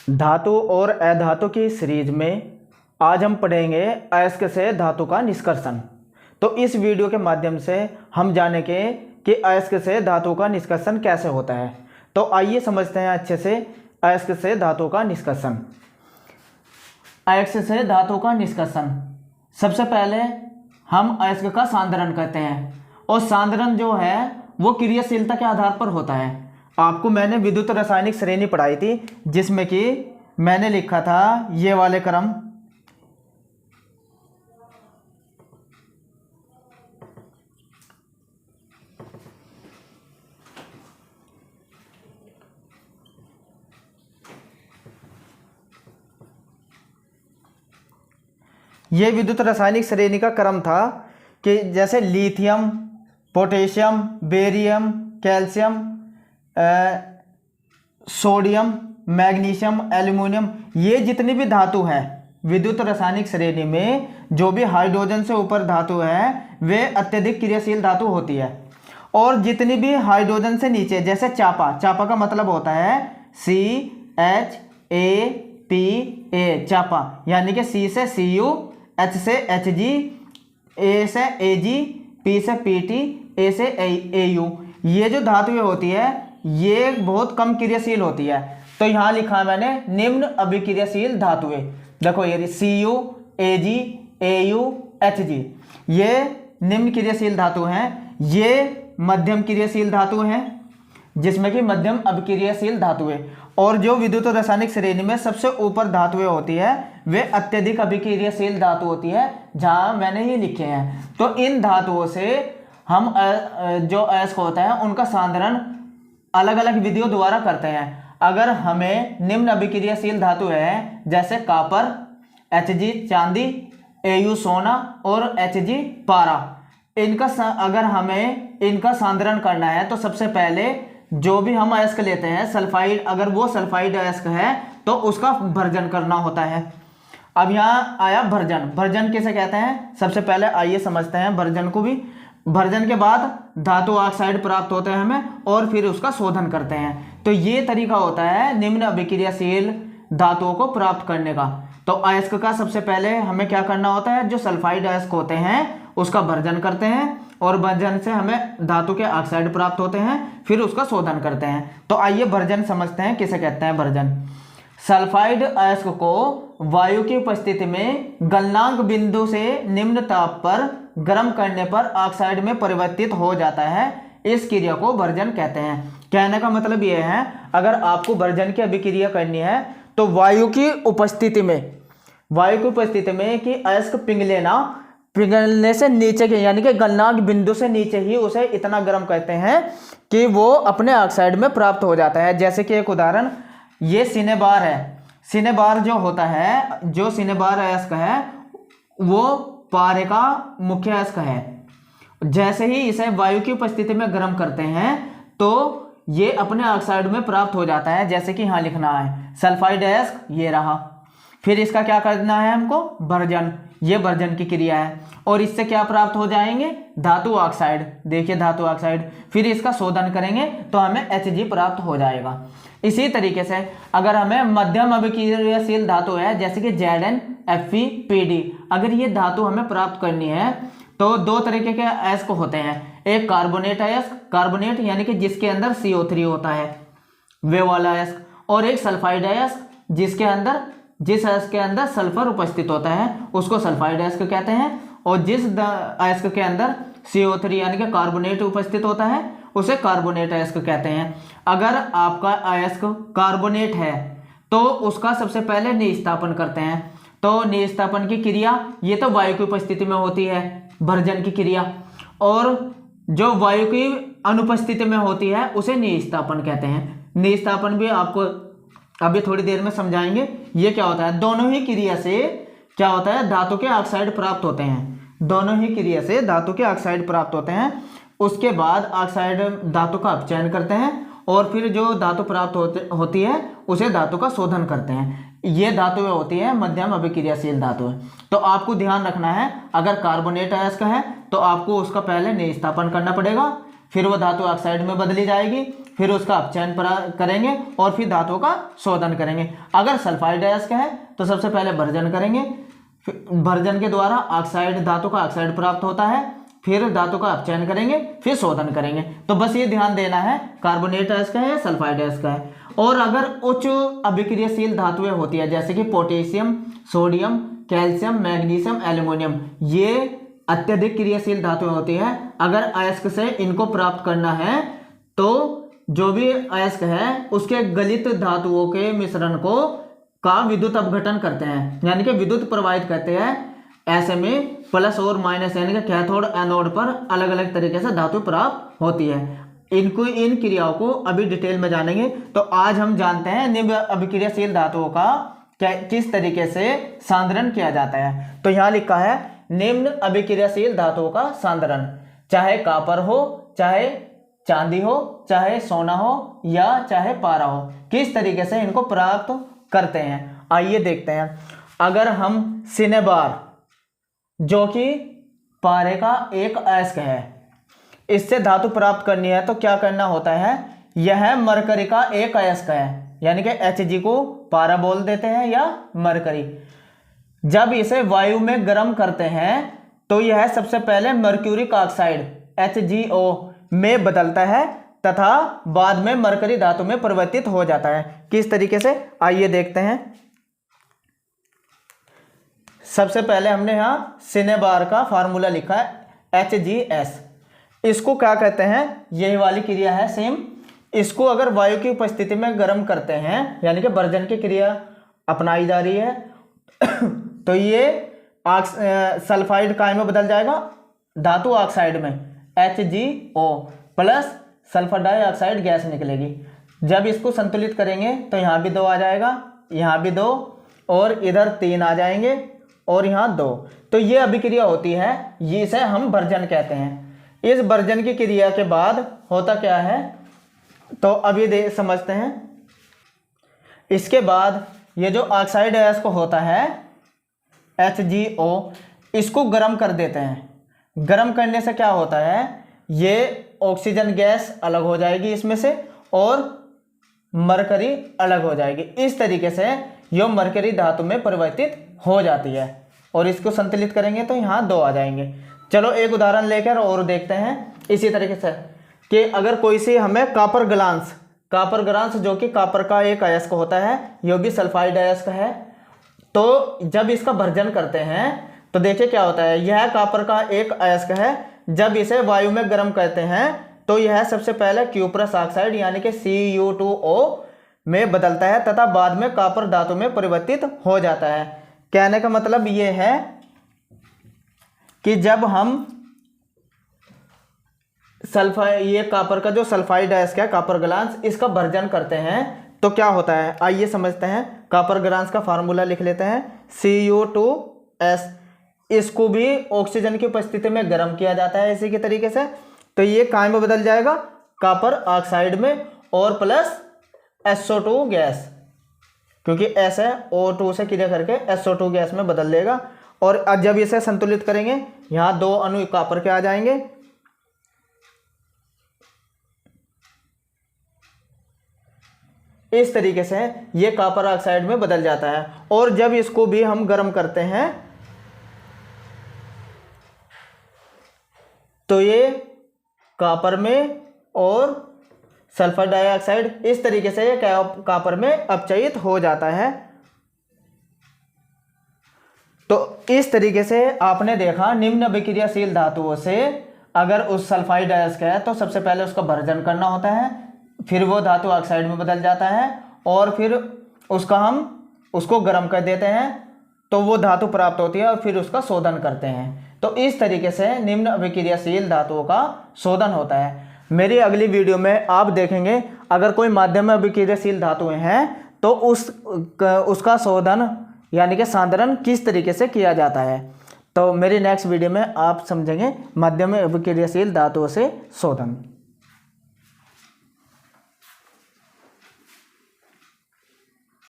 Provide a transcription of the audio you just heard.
धातु और अधातु की सीरीज में आज हम पढ़ेंगे अयस्क से धातु का निष्कर्षण। तो इस वीडियो के माध्यम से हम जानेंगे कि अयस्क से धातु का निष्कर्षण कैसे होता है। तो आइए समझते हैं अच्छे से अयस्क से धातु का निष्कर्षण। अयस्क से धातु का निष्कर्षण, सबसे पहले हम अयस्क का सांद्रण करते हैं और सांद्रण जो है वो क्रियाशीलता के आधार पर होता है। आपको मैंने विद्युत रासायनिक श्रेणी पढ़ाई थी जिसमें कि मैंने लिखा था ये वाले क्रम, ये विद्युत रासायनिक श्रेणी का क्रम था कि जैसे lithium, potassium, barium, calcium, sodium, magnesium, aluminium, ये जितनी भी धातु है विद्युत रासायनिक श्रेणी में, जो भी हाइड्रोजन से ऊपर धातु है वे अत्यधिक क्रियाशील धातु होती है। और जितनी भी हाइड्रोजन से नीचे, जैसे चापा, चापा का मतलब होता है CHAPA, चापा, यानी कि C से Cu, H से Hg, A से Ag, P से Pt, A से Au, ये जो धातुएं होती है ये बहुत कम क्रियाशील होती है। तो यहाँ लिखा मैंने निम्न अभिक्रियाशील धातुएं। देखो ये Cu, Ag, Au, Hg, ये निम्न क्रियाशील धातु हैं। ये मध्यम क्रियाशील धातु हैं जिसमें कि मध्यम अभिक्रियाशील धातुएं। और जो विद्युत रासायनिक श्रेणी में सबसे ऊपर धातुएं होती है वे अत्यधिक अभिक्रियाशील धातु होती है, जहां मैंने ही लिखे हैं। तो इन धातुओं से हम जो अयस्क होता है उनका सांद्रण अलग अलग विधियों द्वारा करते हैं। अगर हमें निम्न अभिक्रियाशील धातु है जैसे कॉपर, Hg चांदी, Au सोना और Hg पारा, इनका अगर हमें इनका सांद्रण करना है तो सबसे पहले जो भी हम अयस्क लेते हैं सल्फाइड, अगर वो सल्फाइड अयस्क है तो उसका भर्जन करना होता है। अब यहाँ आया भर्जन। भर्जन किसे कहते हैं, सबसे पहले आइए समझते हैं भर्जन को भी। भर्जन के बाद धातु ऑक्साइड प्राप्त होते हैं हमें और फिर उसका शोधन करते हैं। तो ये तरीका होता है निम्न अभिक्रियाशील धातुओं को प्राप्त करने का। तो अयस्क का सबसे पहले हमें क्या करना होता है, जो सल्फाइड अयस्क होते हैं उसका भर्जन करते हैं और भर्जन से हमें धातु के ऑक्साइड प्राप्त होते हैं, फिर उसका शोधन करते हैं। तो आइए भर्जन समझते हैं किसे कहते हैं भर्जन। सल्फाइड अयस्क को वायु की उपस्थिति में गलनांक बिंदु से निम्न ताप पर गर्म करने पर ऑक्साइड में परिवर्तित हो जाता है। इस क्रिया को भर्जन कहते हैं। कहने का मतलब यह है, अगर आपको भर्जन की अभिक्रिया करनी है तो वायु की उपस्थिति में कि अयस्क पिघलने से नीचे के, यानी कि गलनांक बिंदु से नीचे ही उसे इतना गर्म करते हैं कि वो अपने ऑक्साइड में प्राप्त हो जाता है। जैसे कि एक उदाहरण, ये सिनेबार है। सिनेबार जो होता है, जो सिनेबार अयस्क है वो पारे का मुख्य अयस्क है। जैसे ही इसे वायु की उपस्थिति में गर्म करते हैं तो ये अपने ऑक्साइड में प्राप्त हो जाता है। जैसे कि यहाँ लिखना है सल्फाइड अयस्क, ये रहा। फिर इसका क्या करना है हमको, भर्जन। ये भर्जन की क्रिया है और इससे क्या प्राप्त हो जाएंगे, धातु ऑक्साइड। देखिए धातु ऑक्साइड। फिर इसका शोधन करेंगे तो हमें Hg प्राप्त हो जाएगा। इसी तरीके से अगर हमें मध्यम अभिक्रियाशील धातु है जैसे कि Zn, Fe, Pd, अगर ये धातु हमें प्राप्त करनी है तो दो तरीके के अयस्क होते हैं। एक कार्बोनेट अयस्क, कार्बोनेट यानी कि जिसके अंदर CO3 होता है, वे वाला अयस्क, और एक सल्फाइड अयस्क जिस अयस्क के अंदर सल्फर उपस्थित होता है उसको सल्फाइड अयस्क कहते हैं। और जिस अयस्क के अंदर CO3 यानी कि कार्बोनेट उपस्थित होता है उसे कार्बोनेट अयस्क कहते हैं। अगर आपका अयस्क कार्बोनेट है तो उसका सबसे पहले निस्तापन करते हैं। तो निस्तापन की क्रिया ये तो वायु की उपस्थिति में होती है, भर्जन की क्रिया, और जो वायु की अनुपस्थिति में होती है उसे निस्तापन कहते हैं। निस्तापन भी आपको अभी थोड़ी देर में समझाएंगे। ये क्या होता है, दोनों ही क्रिया से क्या होता है, धातु के ऑक्साइड प्राप्त होते हैं। दोनों ही क्रिया से धातु के ऑक्साइड प्राप्त होते हैं। उसके बाद ऑक्साइड धातु का अपचयन करते हैं और फिर जो धातु प्राप्त होती है उसे धातु का शोधन करते हैं। ये धातुएं होती है मध्यम अभिक्रियाशील धातुएं। तो आपको ध्यान रखना है, अगर कार्बोनेट अयस्क है तो आपको उसका पहले निस्तापन करना पड़ेगा। फिर वो धातु ऑक्साइड में बदली जाएगी, फिर उसका अपचयन करेंगे और फिर धातु का शोधन करेंगे। अगर सल्फाइड अयस्क है तो सबसे पहले भर्जन करेंगे, भर्जन के द्वारा ऑक्साइड, धातु का ऑक्साइड प्राप्त होता है, फिर धातु का अपचयन करेंगे, फिर शोधन करेंगे। तो बस ये ध्यान देना है कार्बोनेट अयस्क है या सल्फाइड अयस्क है। और अगर उच्च अभिक्रियाशील धातुएं होती है जैसे कि potassium, sodium, calcium, magnesium, aluminium, ये अत्यधिक क्रियाशील धातुएं होती है। अगर अयस्क से इनको प्राप्त करना है तो जो भी अयस्क है उसके गलित धातुओं के मिश्रण का विद्युत अपघटन करते हैं, यानी कि विद्युत प्रवाहित करते हैं। ऐसे में प्लस और माइनस यानी कि कैथोड एनोड पर अलग अलग तरीके से धातु प्राप्त होती है। इन क्रियाओं को अभी डिटेल में जानेंगे। तो आज हम जानते हैं निम्न अभिक्रियाशील धातुओं का किस तरीके से सांद्रण किया जाता है। तो यहाँ लिखा है निम्न अभिक्रियाशील धातुओं का सांद्रण, चाहे कॉपर हो, चाहे चांदी हो, चाहे सोना हो या चाहे पारा हो, किस तरीके से इनको प्राप्त करते हैं आइए देखते हैं। अगर हम सिनेबार जो कि पारे का एक अयस्क है, इससे धातु प्राप्त करनी है तो क्या करना होता है। यह मरकरी का एक अयस्क है, यानी कि Hg को पारा बोल देते हैं या मरकरी। जब इसे वायु में गर्म करते हैं तो यह सबसे पहले मर्क्यूरिक ऑक्साइड HgO में बदलता है तथा बाद में मरकरी धातु में परिवर्तित हो जाता है। किस तरीके से आइए देखते हैं। सबसे पहले हमने यहाँ सिनेबार का फार्मूला लिखा है HgS। इसको क्या कहते हैं, यही वाली क्रिया है सेम। इसको अगर वायु की उपस्थिति में गर्म करते हैं यानी कि भर्जन की क्रिया अपनाई जा रही है तो ये सल्फाइड काय में बदल जाएगा, धातु ऑक्साइड में HgO plus sulphur dioxide gas निकलेगी। जब इसको संतुलित करेंगे तो यहाँ भी 2 आ जाएगा, यहाँ भी 2 और इधर 3 आ जाएंगे और यहाँ 2। तो ये अभिक्रिया होती है, ये इसे हम भर्जन कहते हैं। इस भर्जन की क्रिया के बाद होता क्या है तो अभी समझते हैं। इसके बाद ये जो ऑक्साइड अयस्क होता है HgO, इसको गर्म कर देते हैं। गर्म करने से क्या होता है, ये ऑक्सीजन गैस अलग हो जाएगी इसमें से और मरकरी अलग हो जाएगी। इस तरीके से यह मरकरी धातु में परिवर्तित हो जाती है और इसको संतुलित करेंगे तो यहाँ 2 आ जाएंगे। चलो एक उदाहरण लेकर और देखते हैं इसी तरीके से कि अगर कोई सी हमें कॉपर ग्लांस जो कि कॉपर का एक अयस्क होता है, यह भी सल्फाइड अयस्क है। तो जब इसका भर्जन करते हैं तो देखिए क्या होता है, यह कॉपर का एक अयस्क है। जब इसे वायु में गर्म करते हैं तो यह सबसे पहले क्यूप्रस ऑक्साइड यानी कि Cu2O में बदलता है तथा बाद में कॉपर धातु में परिवर्तित हो जाता है। कहने का मतलब ये है कि जब हम ये कॉपर का जो सल्फाइड अयस्क है कॉपर ग्लांस, इसका भर्जन करते हैं तो क्या होता है आइए समझते हैं। कॉपर ग्लांस का फार्मूला लिख लेते हैं Cu2S। इसको भी ऑक्सीजन की उपस्थिति में गर्म किया जाता है इसी के तरीके से। तो ये काय में बदल जाएगा, कॉपर ऑक्साइड में और प्लस SO2 गैस, क्योंकि ऐसे O2 से क्रिया करके SO2 गैस में बदल देगा। और जब इसे संतुलित करेंगे यहाँ 2 अणु कॉपर के आ जाएंगे। इस तरीके से ये कॉपर ऑक्साइड में बदल जाता है। और जब इसको भी हम गर्म करते हैं तो ये कॉपर में और सल्फर डाइऑक्साइड इस तरीके से ये कॉपर में अपचयित हो जाता है। तो इस तरीके से आपने देखा निम्न अभिक्रियाशील धातुओं से अगर उस सल्फाइड अयस्क है तो सबसे पहले उसका भर्जन करना होता है, फिर वो धातु ऑक्साइड में बदल जाता है और फिर उसको गर्म कर देते हैं तो वो धातु प्राप्त होती है और फिर उसका शोधन करते हैं। तो इस तरीके से निम्न अभिक्रियाशील धातुओं का शोधन होता है। मेरी अगली वीडियो में आप देखेंगे अगर कोई माध्यम अभिक्रियाशील धातुएं हैं तो उसका शोधन यानी कि सांद्रण किस तरीके से किया जाता है। तो मेरी नेक्स्ट वीडियो में आप समझेंगे माध्यम अभिक्रियाशील धातुओं से शोधन।